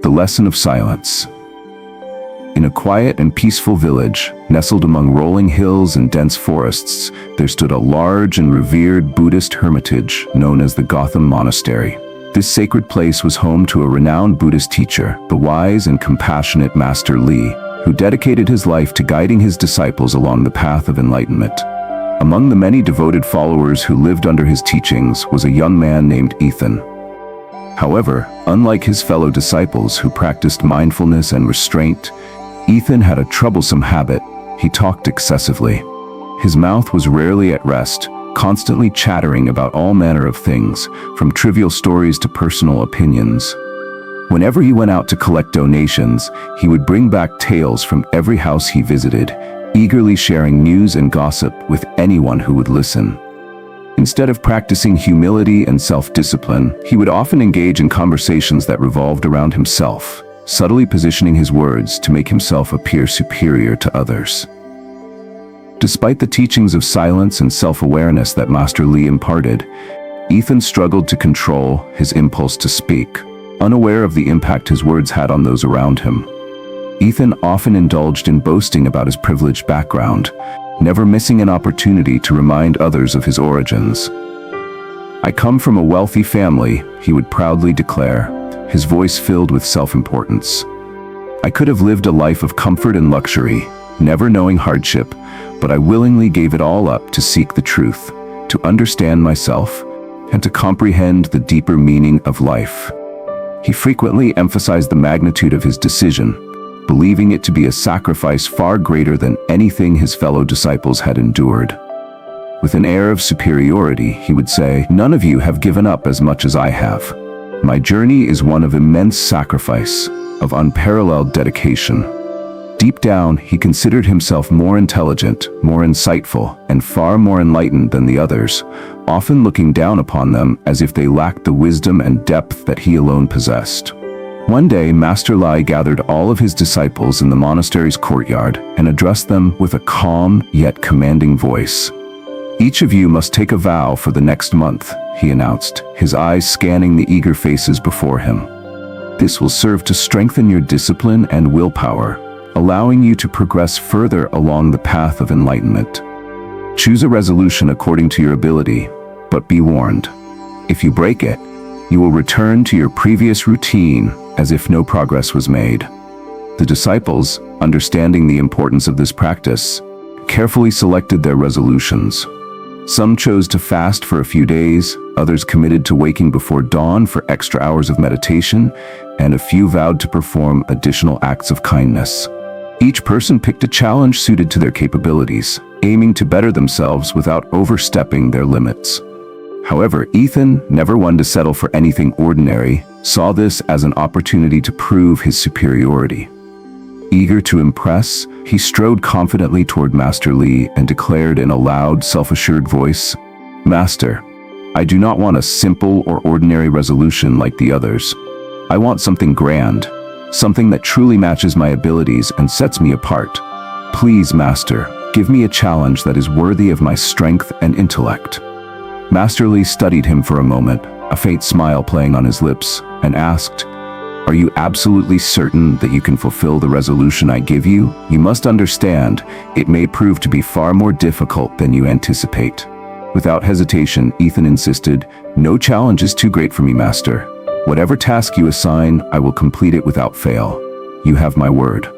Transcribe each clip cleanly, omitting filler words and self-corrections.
The Lesson of Silence. In a quiet and peaceful village, nestled among rolling hills and dense forests, there stood a large and revered Buddhist hermitage known as the Gotham Monastery. This sacred place was home to a renowned Buddhist teacher, the wise and compassionate Master Li, who dedicated his life to guiding his disciples along the path of enlightenment. Among the many devoted followers who lived under his teachings was a young man named Ethan. However, unlike his fellow disciples who practiced mindfulness and restraint, Ethan had a troublesome habit. He talked excessively. His mouth was rarely at rest, constantly chattering about all manner of things, from trivial stories to personal opinions. Whenever he went out to collect donations, he would bring back tales from every house he visited, eagerly sharing news and gossip with anyone who would listen. Instead of practicing humility and self-discipline, he would often engage in conversations that revolved around himself, subtly positioning his words to make himself appear superior to others. Despite the teachings of silence and self-awareness that Master Li imparted, Ethan struggled to control his impulse to speak, unaware of the impact his words had on those around him. Ethan often indulged in boasting about his privileged background, never missing an opportunity to remind others of his origins. "I come from a wealthy family," he would proudly declare, his voice filled with self-importance. "I could have lived a life of comfort and luxury, never knowing hardship, but I willingly gave it all up to seek the truth, to understand myself, and to comprehend the deeper meaning of life." He frequently emphasized the magnitude of his decision, believing it to be a sacrifice far greater than anything his fellow disciples had endured. With an air of superiority, he would say, "None of you have given up as much as I have. My journey is one of immense sacrifice, of unparalleled dedication." Deep down, he considered himself more intelligent, more insightful, and far more enlightened than the others, often looking down upon them as if they lacked the wisdom and depth that he alone possessed. One day, Master Li gathered all of his disciples in the monastery's courtyard and addressed them with a calm yet commanding voice. "Each of you must take a vow for the next month," he announced, his eyes scanning the eager faces before him. "This will serve to strengthen your discipline and willpower, allowing you to progress further along the path of enlightenment. Choose a resolution according to your ability, but be warned. If you break it, you will return to your previous routine as if no progress was made." The disciples, understanding the importance of this practice, carefully selected their resolutions. Some chose to fast for a few days, others committed to waking before dawn for extra hours of meditation, and a few vowed to perform additional acts of kindness. Each person picked a challenge suited to their capabilities, aiming to better themselves without overstepping their limits. However, Ethan, never one to settle for anything ordinary, saw this as an opportunity to prove his superiority. Eager to impress, he strode confidently toward Master Li and declared in a loud, self-assured voice, "Master, I do not want a simple or ordinary resolution like the others. I want something grand, something that truly matches my abilities and sets me apart. Please, Master, give me a challenge that is worthy of my strength and intellect." Master Li studied him for a moment, a faint smile playing on his lips, and asked, "Are you absolutely certain that you can fulfill the resolution I give you? You must understand, it may prove to be far more difficult than you anticipate." Without hesitation, Ethan insisted, "No challenge is too great for me, Master. Whatever task you assign, I will complete it without fail. You have my word."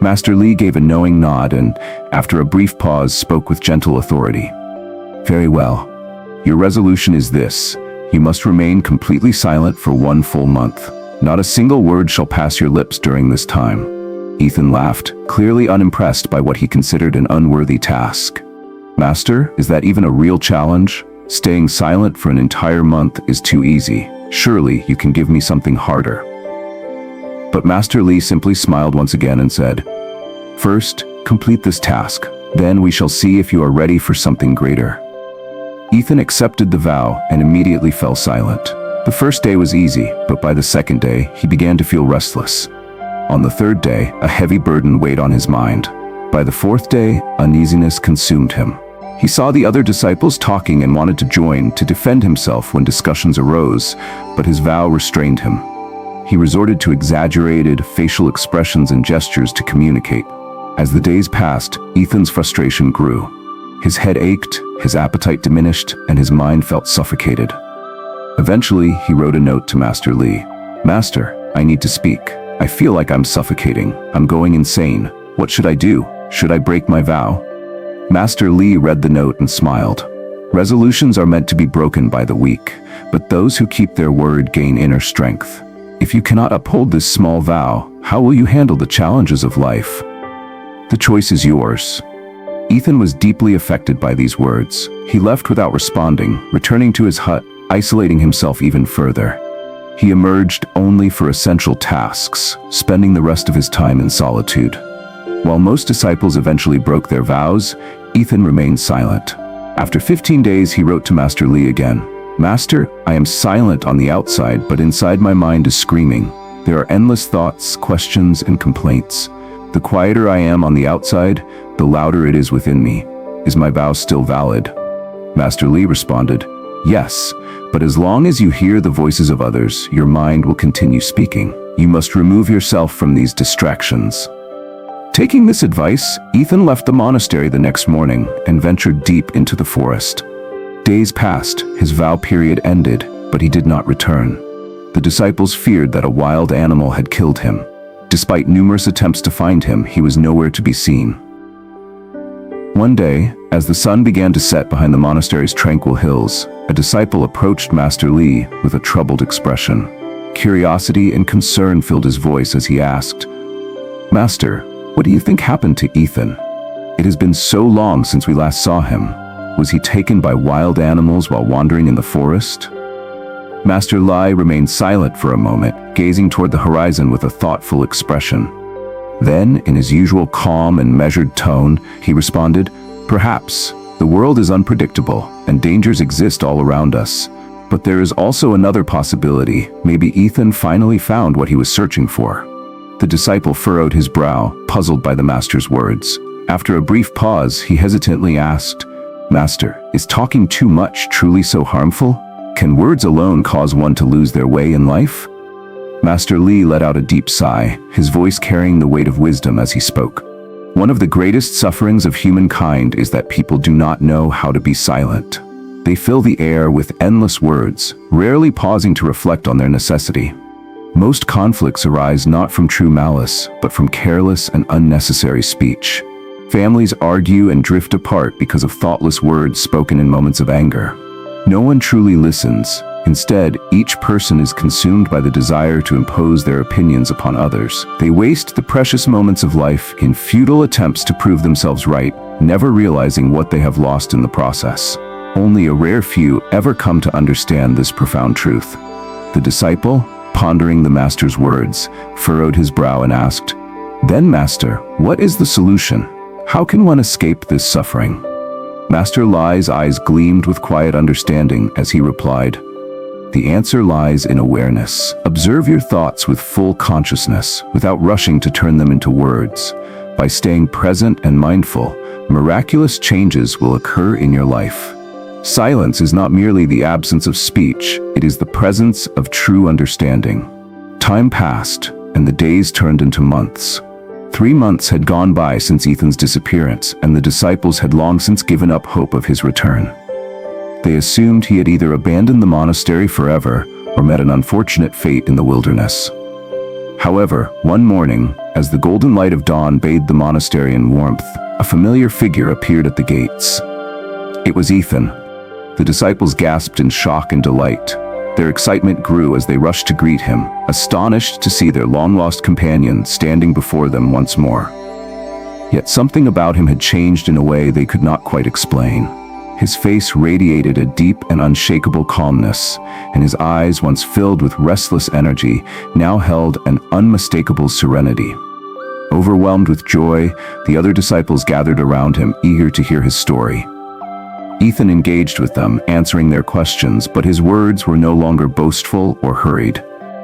Master Li gave a knowing nod and, after a brief pause, spoke with gentle authority. "Very well. Your resolution is this: you must remain completely silent for 1 full month. Not a single word shall pass your lips during this time." Ethan laughed, clearly unimpressed by what he considered an unworthy task. "Master, is that even a real challenge? Staying silent for an entire month is too easy. Surely you can give me something harder." But Master Li simply smiled once again and said, "First, complete this task. Then we shall see if you are ready for something greater." Ethan accepted the vow and immediately fell silent. The first day was easy, but by the second day, he began to feel restless. On the third day, a heavy burden weighed on his mind. By the fourth day, uneasiness consumed him. He saw the other disciples talking and wanted to join to defend himself when discussions arose, but his vow restrained him. He resorted to exaggerated facial expressions and gestures to communicate. As the days passed, Ethan's frustration grew. His head ached, his appetite diminished, and his mind felt suffocated. Eventually, he wrote a note to Master Li. "Master, I need to speak. I feel like I'm suffocating. I'm going insane. What should I do? Should I break my vow?" Master Li read the note and smiled. Resolutions are meant to be broken by the weak, but those who keep their word gain inner strength. If you cannot uphold this small vow, how will you handle the challenges of life? The choice is yours. Ethan was deeply affected by these words. He left without responding, returning to his hut, isolating himself even further. He emerged only for essential tasks, spending the rest of his time in solitude. While most disciples eventually broke their vows, Ethan remained silent. After 15 days, he wrote to Master Li again. "Master, I am silent on the outside, but inside my mind is screaming. There are endless thoughts, questions, and complaints. The quieter I am on the outside, the louder it is within me. Is my vow still valid?" Master Li responded, "Yes, but as long as you hear the voices of others, your mind will continue speaking. You must remove yourself from these distractions." Taking this advice, Ethan left the monastery the next morning and ventured deep into the forest. Days passed, his vow period ended, but he did not return. The disciples feared that a wild animal had killed him. Despite numerous attempts to find him, he was nowhere to be seen. One day, as the sun began to set behind the monastery's tranquil hills, a disciple approached Master Li with a troubled expression. Curiosity and concern filled his voice as he asked, "Master, what do you think happened to Ethan? It has been so long since we last saw him. Was he taken by wild animals while wandering in the forest?" Master Li remained silent for a moment, gazing toward the horizon with a thoughtful expression. Then, in his usual calm and measured tone, he responded, "Perhaps. The world is unpredictable, and dangers exist all around us. But there is also another possibility. Maybe Ethan finally found what he was searching for." The disciple furrowed his brow, puzzled by the master's words. After a brief pause, he hesitantly asked, "Master, is talking too much truly so harmful? Can words alone cause one to lose their way in life?" Master Li let out a deep sigh, his voice carrying the weight of wisdom as he spoke. "One of the greatest sufferings of humankind is that people do not know how to be silent. They fill the air with endless words, rarely pausing to reflect on their necessity. Most conflicts arise not from true malice, but from careless and unnecessary speech. Families argue and drift apart because of thoughtless words spoken in moments of anger. No one truly listens. Instead, each person is consumed by the desire to impose their opinions upon others. They waste the precious moments of life in futile attempts to prove themselves right, never realizing what they have lost in the process. Only a rare few ever come to understand this profound truth." The disciple, pondering the master's words, furrowed his brow and asked, "Then, Master, what is the solution? How can one escape this suffering?" Master Li's eyes gleamed with quiet understanding as he replied, "The answer lies in awareness. Observe your thoughts with full consciousness, without rushing to turn them into words. By staying present and mindful, miraculous changes will occur in your life. Silence is not merely the absence of speech, it is the presence of true understanding." Time passed, and the days turned into months. 3 months had gone by since Ethan's disappearance, and the disciples had long since given up hope of his return. They assumed he had either abandoned the monastery forever or met an unfortunate fate in the wilderness. However, one morning, as the golden light of dawn bathed the monastery in warmth, a familiar figure appeared at the gates. It was Ethan. The disciples gasped in shock and delight. Their excitement grew as they rushed to greet him, astonished to see their long-lost companion standing before them once more. Yet something about him had changed in a way they could not quite explain. His face radiated a deep and unshakable calmness, and his eyes, once filled with restless energy, now held an unmistakable serenity. Overwhelmed with joy, the other disciples gathered around him, eager to hear his story. Ethan engaged with them, answering their questions, but his words were no longer boastful or hurried.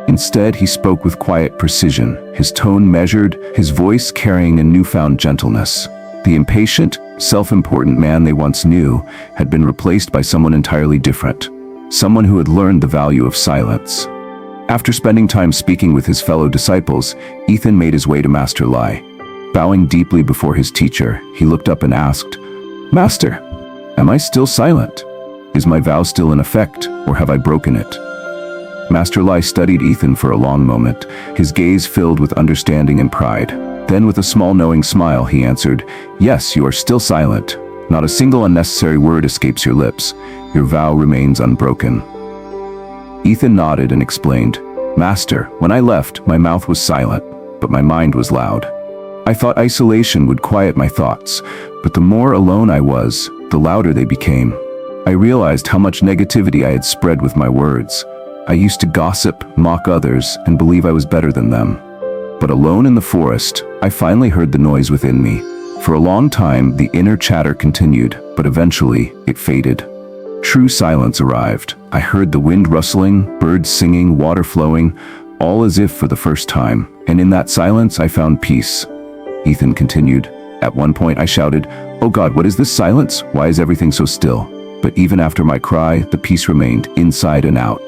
Instead, he spoke with quiet precision, his tone measured, his voice carrying a newfound gentleness. The impatient, self-important man they once knew had been replaced by someone entirely different, someone who had learned the value of silence. After spending time speaking with his fellow disciples, Ethan made his way to Master Lai. Bowing deeply before his teacher, he looked up and asked, "Master, am I still silent? Is my vow still in effect, or have I broken it?" Master Lai studied Ethan for a long moment, his gaze filled with understanding and pride. Then with a small knowing smile, he answered, "Yes, you are still silent. Not a single unnecessary word escapes your lips. Your vow remains unbroken." Ethan nodded and explained, "Master, when I left, my mouth was silent, but my mind was loud. I thought isolation would quiet my thoughts, but the more alone I was, the louder they became. I realized how much negativity I had spread with my words. I used to gossip, mock others, and believe I was better than them. But alone in the forest, I finally heard the noise within me. For a long time, the inner chatter continued, but eventually, it faded. True silence arrived. I heard the wind rustling, birds singing, water flowing, all as if for the first time, and in that silence I found peace." Ethan continued, "At one point I shouted, 'Oh God, what is this silence? Why is everything so still?' But even after my cry, the peace remained inside and out.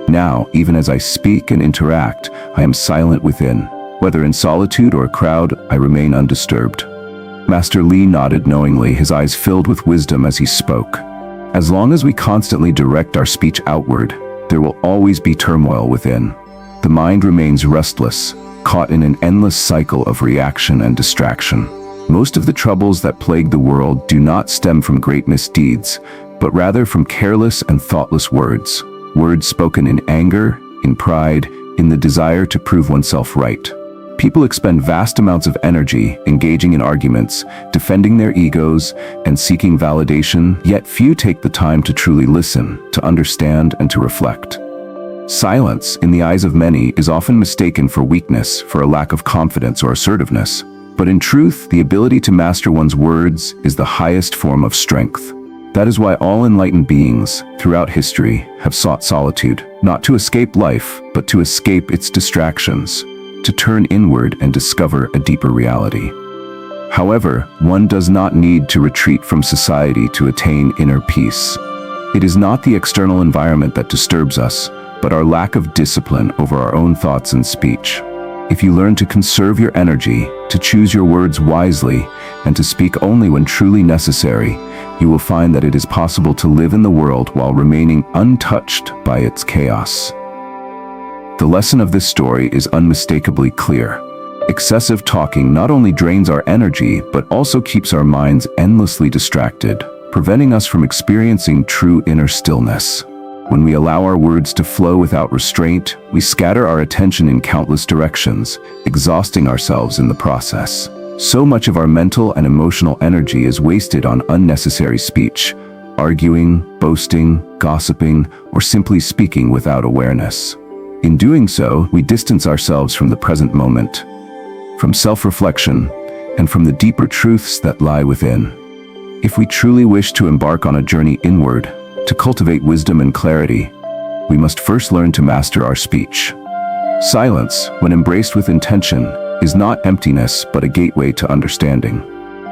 Now, even as I speak and interact, I am silent within. Whether in solitude or a crowd, I remain undisturbed." Master Li nodded knowingly, his eyes filled with wisdom as he spoke. As long as we constantly direct our speech outward, there will always be turmoil within. The mind remains restless, caught in an endless cycle of reaction and distraction. Most of the troubles that plague the world do not stem from great misdeeds, but rather from careless and thoughtless words. Words spoken in anger, in pride, in the desire to prove oneself right. People expend vast amounts of energy engaging in arguments, defending their egos, and seeking validation, yet few take the time to truly listen, to understand, and to reflect. Silence, in the eyes of many, is often mistaken for weakness, for a lack of confidence or assertiveness. But in truth, the ability to master one's words is the highest form of strength. That is why all enlightened beings, throughout history, have sought solitude, not to escape life, but to escape its distractions, to turn inward and discover a deeper reality. However, one does not need to retreat from society to attain inner peace. It is not the external environment that disturbs us, but our lack of discipline over our own thoughts and speech. If you learn to conserve your energy, to choose your words wisely, and to speak only when truly necessary, you will find that it is possible to live in the world while remaining untouched by its chaos. The lesson of this story is unmistakably clear. Excessive talking not only drains our energy, but also keeps our minds endlessly distracted, preventing us from experiencing true inner stillness. When we allow our words to flow without restraint, we scatter our attention in countless directions, exhausting ourselves in the process. So much of our mental and emotional energy is wasted on unnecessary speech, arguing, boasting, gossiping, or simply speaking without awareness. In doing so, we distance ourselves from the present moment, from self-reflection, and from the deeper truths that lie within. If we truly wish to embark on a journey inward, to cultivate wisdom and clarity, we must first learn to master our speech. Silence, when embraced with intention, is not emptiness but a gateway to understanding.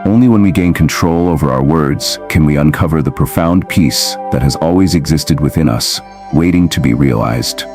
Only when we gain control over our words can we uncover the profound peace that has always existed within us, waiting to be realized.